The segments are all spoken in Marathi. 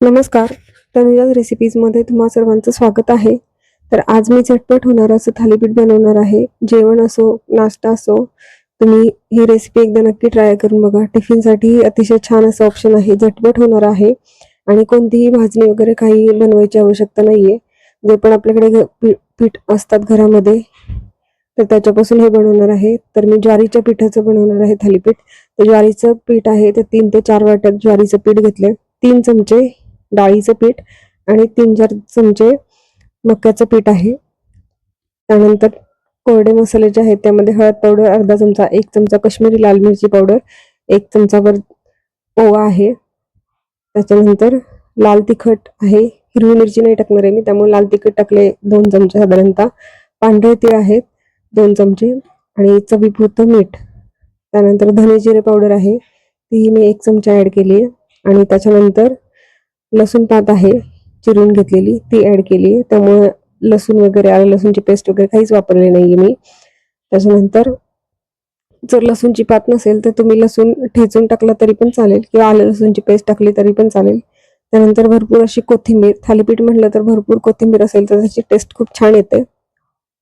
नमस्कार. तनुजाज रेसिपीजमध्ये तुम्हा सर्वांचं स्वागत आहे. तर आज मी झटपट होणारं असं थालीपीठ बनवणार आहे. जेवण असो, नाश्ता असो, तुम्ही ही रेसिपी एकदा नक्की ट्राय करून बघा. टिफिनसाठी अतिशय छान असं ऑप्शन आहे. झटपट होणार आहे आणि कोणतीही भाजणी वगैरे काही बनवायची आवश्यकता नाहीये. जे पण आपल्याकडे पीठ असतात घरामध्ये, तर त्याच्यापासून हे बनवणार आहे. तर मी ज्वारीच्या पिठाचं बनवणार आहे थालीपीठ. तर ज्वारीचं पीठ आहे ते 3 ते 4 वाट्यात ज्वारीचं पीठ घेतलंय. 3 चमचे डाळीचं पीठ आणि 3-4 चमचे मक्याचं पीठ आहे. त्यानंतर कोरडे मसाले जे आहेत त्यामध्ये हळद पावडर अर्धा चमचा, 1 चमचा काश्मीरी लाल मिरची पावडर, 1 चमचाभर ओवा आहे. त्याच्यानंतर लाल तिखट आहे. हिरवी मिरची नाही टाकणार आहे मी, त्यामुळे लाल तिखट टाकले 2 चमचे साधारणतः. पांढरे तीळ आहेत 2 चमचे आणि चवीपुरतं मीठ. त्यानंतर धने जिरे पावडर आहे, तीही मी 1 चमचा ॲड केली आहे आणि त्याच्यानंतर लसूण पात आहे चिरून घेतलेली, ती ॲड केली आहे. त्यामुळे लसूण वगैरे, आलं लसूणची पेस्ट वगैरे काहीच वापरली नाही आहे मी. त्याच्यानंतर जर लसूणची पात नसेल तर तुम्ही लसूण ठेचून टाकला तरी पण चालेल किंवा आलं लसूणची पेस्ट टाकली तरी पण चालेल. त्यानंतर भरपूर अशी कोथिंबीर, थालीपीठ म्हटलं तर भरपूर कोथिंबीर असेल तर त्याची टेस्ट खूप छान येते.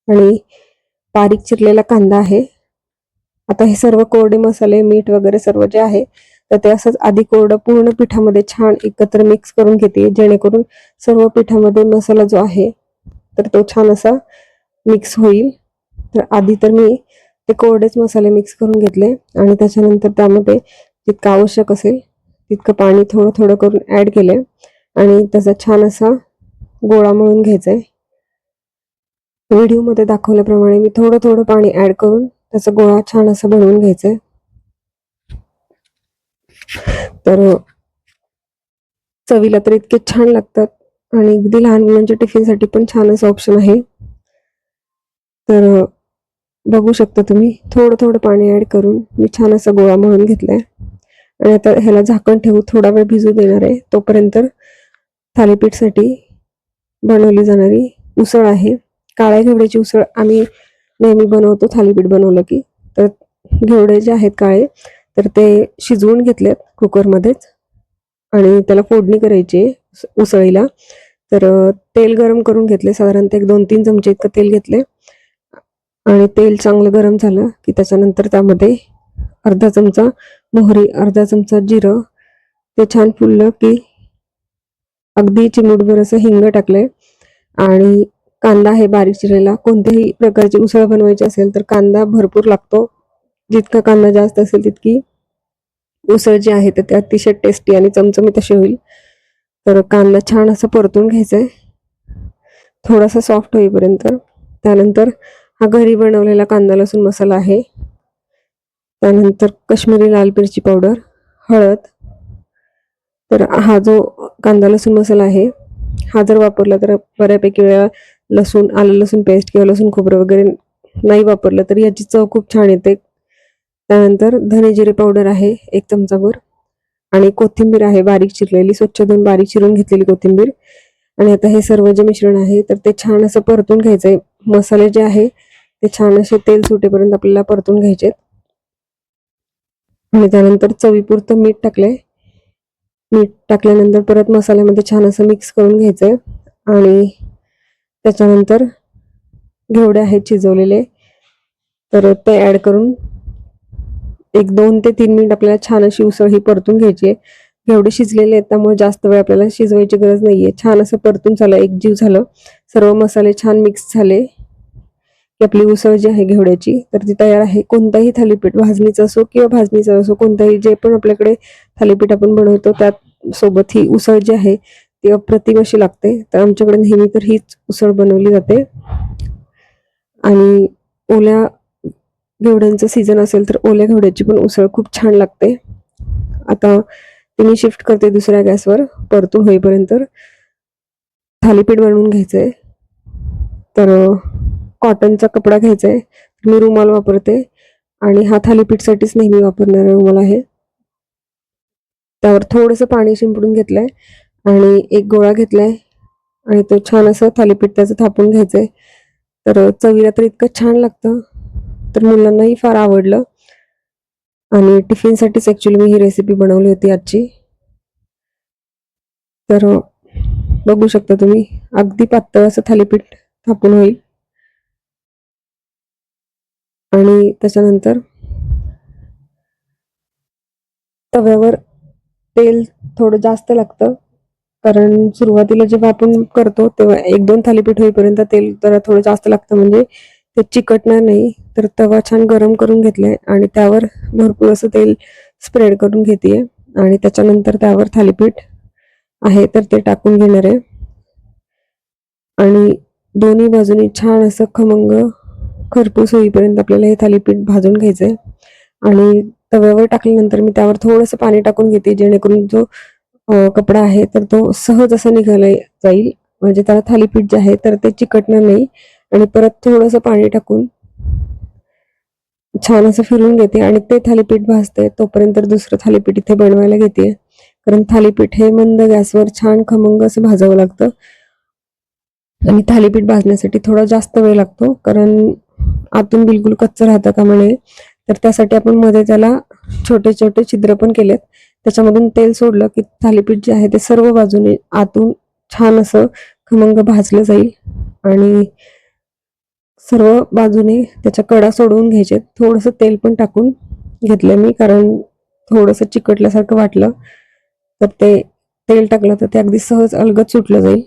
आणि बारीक चिरलेला कांदा आहे. आता हे सर्व कोरडे मसाले, मीठ वगैरे सर्व जे आहे तर ते असंच आधी कोरडं पूर्ण पिठामध्ये छान एकत्र मिक्स करून घेते, जेणेकरून सर्व पिठामध्ये मसाला जो आहे तर तो छान असा मिक्स होईल. तर आधी तर मी ते कोरडेच मसाले मिक्स करून घेतले आणि त्याच्यानंतर त्यामध्ये जितकं आवश्यक असेल तितकं पाणी थोडं थोडं करून ॲड केले आणि त्याचा छान असा गोळा मळून घ्यायचा आहे. व्हिडिओमध्ये दाखवल्याप्रमाणे मी थोडं थोडं पाणी ॲड करून त्याचा गोळा छान असा बनवून घ्यायचा आहे. तर चवीला तर इतके छान लागतात आणि अगदी लहान मुलांच्या टिफिनसाठी पण छान असं ऑप्शन आहे. तर बघू शकता तुम्ही, थोडं थोडं पाणी ॲड करून मी छान असा गोळा मळून घेतलाय आणि आता ह्याला झाकण ठेवून थोडा वेळ भिजू देणार आहे. तोपर्यंत थालीपीठसाठी बनवली जाणारी उसळ आहे. काळ्या घेवड्याची उसळ आम्ही नेहमी बनवतो थालीपीठ बनवलं की. तर घेवडे जे आहेत काळे तर ते शिजवून घेतलेत कुकरमध्येच आणि त्याला फोडणी करायची उसळीला. तर तेल गरम करून घेतले, साधारणतः एक 2-3 चमचे इतकं तेल घेतले आणि तेल चांगलं गरम झालं की त्याच्यानंतर त्यामध्ये अर्धा चमचा मोहरी, अर्धा चमचा जिरं, ते छान फुललं की अगदी चिमूटभर असं हिंग टाकलंय आणि कांदा आहे बारीक चिरलेला. कोणत्याही प्रकारची उसळ बनवायची असेल तर कांदा भरपूर लागतो. जितका कांदा जास्त असेल तितकी उसळ जी आहे तर ते अतिशय टेस्टी आणि चमचमीत अशी होईल. तर कांदा छान असं परतून घ्यायचा आहे थोडासा सॉफ्ट होईपर्यंत. त्यानंतर हा घरी बनवलेला कांदा लसूण मसाला आहे. त्यानंतर काश्मीरी लाल मिरची पावडर, हळद. तर हा जो कांदा लसूण मसाला आहे हा जर वापरला तर बऱ्यापैकी वेळा लसूण, आलं लसूण पेस्ट किंवा लसूण खोबरं वगैरे नाही वापरलं तरी याची चव खूप छान येते. त्यानंतर धने जिरे पावडर आहे 1 चमचाभर आणि कोथिंबीर आहे बारीक चिरलेली, स्वच्छ धुवून बारीक चिरून घेतलेली कोथिंबीर. आणि आता हे सर्व जे मिश्रण आहे तर ते छान असं परतून घ्यायचंय. मसाले जे आहे ते छान असे तेल सुटेपर्यंत आपल्याला परतून घ्यायचे आणि त्यानंतर चवीपुरतं मीठ टाकलंय. मीठ टाकल्यानंतर परत मसाल्यामध्ये छान असं मिक्स करून घ्यायचंय आणि त्याच्यानंतर घेवडे आहेत शिजवलेले तर ते ॲड करून एक 2 ते 3 मिनिट आपल्याला छान अशी उसळ ही परतून घ्यायची आहे. घेवडे शिजलेले आहेत त्यामुळे जास्त वेळ आपल्याला शिजवायची गरज नाहीये. छान असं परतून झालं, एकजीव झालं, सर्व मसाले छान मिक्स झाले की आपली उसळ जी आहे घेवड्याची तर ती तयार आहे. कोणताही थालीपीठ, भाजणीचं असो किंवा भाजणीचं असो, कोणताही जे पण आपल्याकडे थालीपीठ आपण बनवतो त्यात सोबत ही उसळ जी आहे ती अप्रतिम अशी लागते. तर आमच्याकडे नेहमी तर हीच उसळ बनवली जाते आणि ओल्या घेवड्यांचं सीझन असेल तर ओल्या घेवड्याची पण उसळ खूप छान लागते. आता ती मी शिफ्ट करते दुसऱ्या गॅसवर परतून होईपर्यंत. थालीपीठ बनवून घ्यायचंय. तर कॉटनचा कपडा घ्यायचा आहे. मी रुमाल वापरते आणि हा थालीपीठसाठीच नेहमी वापरणारा रुमाल आहे. त्यावर थोडंसं पाणी शिंपडून घेतलंय आणि एक गोळा घेतलाय आणि तो छान असं थालीपीठ त्याचं थापून घ्यायचंय. तर चवीला तर इतकं छान लागतं, तर मुलांनाही फार आवडलं आणि टिफिनसाठीच ॲक्च्युअली मी ही रेसिपी बनवली होती आजची. तर बघू शकता तुम्ही अगदी पातळ असं थालीपीठ थापून होईल. आणि त्याच्यानंतर तव्यावर तेल थोडं जास्त लागतं, कारण सुरुवातीला जेव्हा आपण करतो तेव्हा 1-2 थालीपीठ होईपर्यंत तेल जरा थोडं जास्त लागतं, म्हणजे ते चिकटणार नाही. तर तवा छान गरम करून घेतलाय आणि त्यावर भरपूर असं तेल स्प्रेड करून घेतेय आणि त्याच्यानंतर त्यावर थालीपीठ आहे तर ते टाकून घेणार आहे आणि दोन्ही बाजूनी छान असं खमंग खरपूस होईपर्यंत आपल्याला हे थालीपीठ भाजून घ्यायचंय. आणि तव्यावर टाकल्यानंतर मी त्यावर थोडंसं पाणी टाकून घेते, जेणेकरून जो कपडा आहे तर तो सहज असा निघाला जाईल, म्हणजे त्याला थालीपीठ जे आहे तर ते चिकटणार नाही. आणि परत थोडंसं पाणी टाकून छान असं फिरवून घेते आणि ते थालीपीठ भाजते तोपर्यंत दुसरं थालीपीठ इथे बनवायला घेते, कारण थालीपीठ हे मंद गॅसवर छान खमंग असं भाजावं लागतं आणि थालीपीठ भाजण्यासाठी थोडा जास्त वेळ लागतो, कारण आतून बिलकुल कच्चं राहतं कामा नये. तर त्यासाठी आपण मध्ये त्याला छोटे छोटे छिद्र पण केलेत, त्याच्यामधून तेल सोडलं की थालीपीठ जे आहे ते सर्व बाजूने आतून छान असं खमंग भाजलं जाईल आणि सर्व बाजूने त्याच्या कडा सोडवून घ्यायचे. थोडंसं तेल पण टाकून घेतलं मी, कारण थोडंसं चिकटल्यासारखं वाटलं तर ते तेल टाकलं तर ते अगदी सहज अलगद सुटलं जाईल.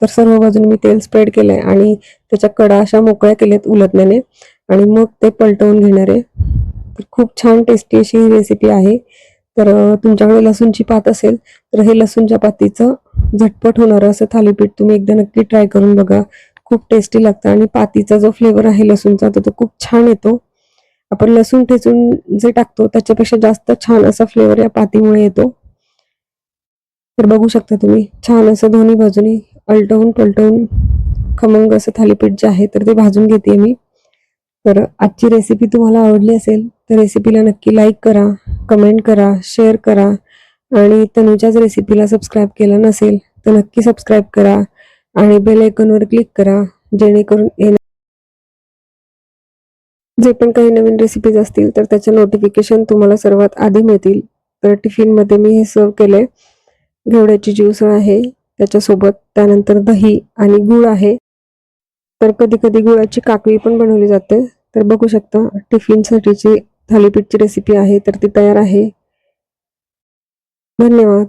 तर सर्व बाजूने मी तेल स्प्रेड केलंय आणि त्याच्या कडा अशा मोकळ्या केल्यात उलटण्याने आणि मग ते पलटवून घेणार आहे. तर खूप छान टेस्टी अशी ही रेसिपी आहे. तर तुमच्याकडे लसूणची पात असेल तर हे लसूणच्या पातीचं झटपट होणारं असं थालीपीठ तुम्ही एकदा नक्की ट्राय करून बघा. खूप टेस्टी लागतं आणि पातीचा जो फ्लेवर आहे लसूणचा तो खूप छान येतो. आपण लसूण ठेचून जे टाकतो त्याच्यापेक्षा जास्त छान असा फ्लेवर या पातीमुळे येतो. तर बघू शकता तुम्ही छान असं दोन्ही बाजूनी अलटवून पलटवून खमंग असं थालीपीठ जे आहे तर ते भाजून घेते मी. तर आजची रेसिपी तुम्हाला आवडली असेल तर रेसिपीला नक्की लाईक करा, कमेंट करा, शेअर करा आणि तनुजाच रेसिपीला सबस्क्राईब केलं नसेल तर नक्की सबस्क्राईब करा आणि बेल आयकॉनवर क्लिक करा, जेणेकरून जे पण काही नवीन रेसिपीज असतील तर त्याचे नोटिफिकेशन तुम्हाला सर्वात आधी मिळतील. तर टिफिनमध्ये मी हे सर्व केले. घेवड्याची ज्यूस आहे त्याच्यासोबत, त्यानंतर दही आणि गूळ आहे. तर कधी कधी गुळाची काकवी पण बनवली जाते. तर बघू शकता टिफिनसाठीची थालीपीठची रेसिपी आहे तर ती तयार आहे. धन्यवाद.